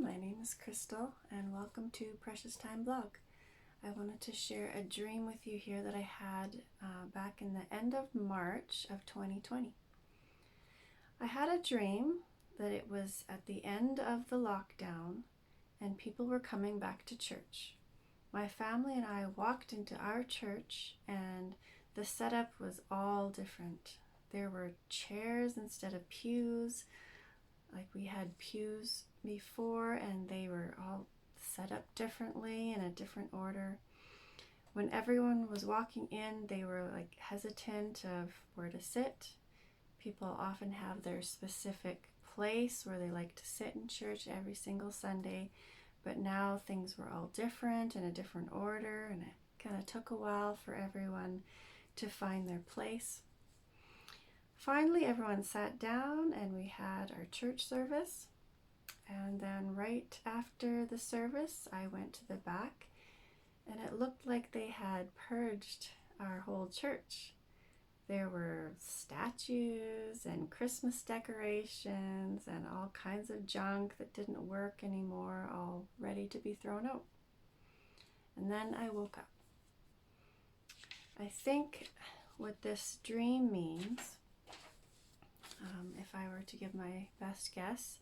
my name is Crystal and welcome to Precious Time Blog. I wanted to share a dream with you here that I had back in the end of March of 2020. I had a dream that it was at the end of the lockdown and people were coming back to church. My family and I walked into our church and the setup was all different. There were chairs instead of pews. Like we had pews before and they were all set up differently in a different order. When everyone was walking in, they were like hesitant of where to sit. People often have their specific place where they like to sit in church every single Sunday, but now things were all different in a different order, and it kind of took a while for everyone to find their place. Finally, everyone sat down and we had our church service. And then right after the service, I went to the back and it looked like they had purged our whole church. There were statues and Christmas decorations and all kinds of junk that didn't work anymore, all ready to be thrown out. And then I woke up. I think what this dream means, if I were to give my best guess,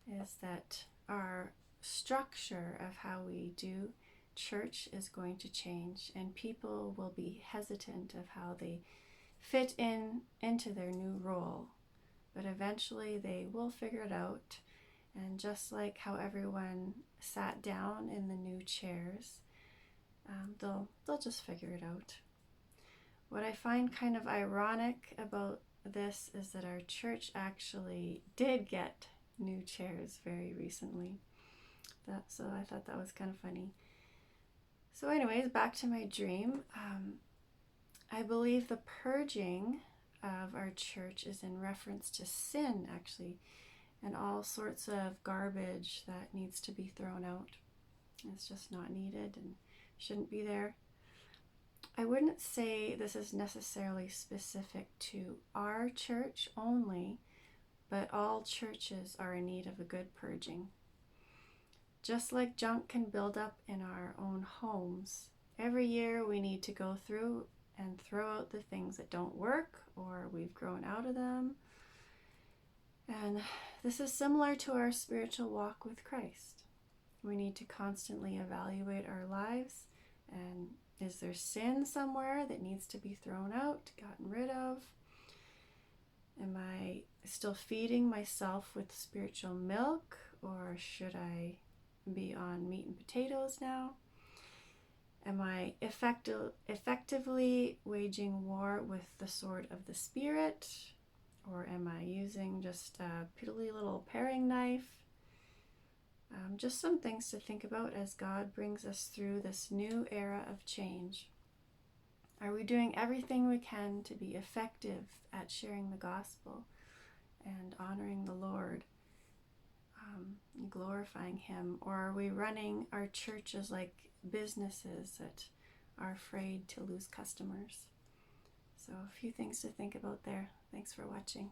is that our structure of how we do church is going to change and people will be hesitant of how they fit into their new role. But eventually they will figure it out, and just like how everyone sat down in the new chairs, they'll just figure it out. What I find kind of ironic about this is that our church actually did get new chairs very recently. So I thought that was kind of funny. So anyways, back to my dream. I believe the purging of our church is in reference to sin, actually, and all sorts of garbage that needs to be thrown out. It's just not needed and shouldn't be there. I wouldn't say this is necessarily specific to our church only, but all churches are in need of a good purging. Just like junk can build up in our own homes, every year we need to go through and throw out the things that don't work or we've grown out of them. And this is similar to our spiritual walk with Christ. We need to constantly evaluate our lives, and is there sin somewhere that needs to be thrown out, gotten rid of? Am I still feeding myself with spiritual milk, or should I be on meat and potatoes now? Am I effectively waging war with the sword of the Spirit, or am I using just a piddly little paring knife? Just some things to think about as God brings us through this new era of change. Are we doing everything we can to be effective at sharing the gospel and honoring the Lord, glorifying Him? Or are we running our churches like businesses that are afraid to lose customers? So a few things to think about there. Thanks for watching.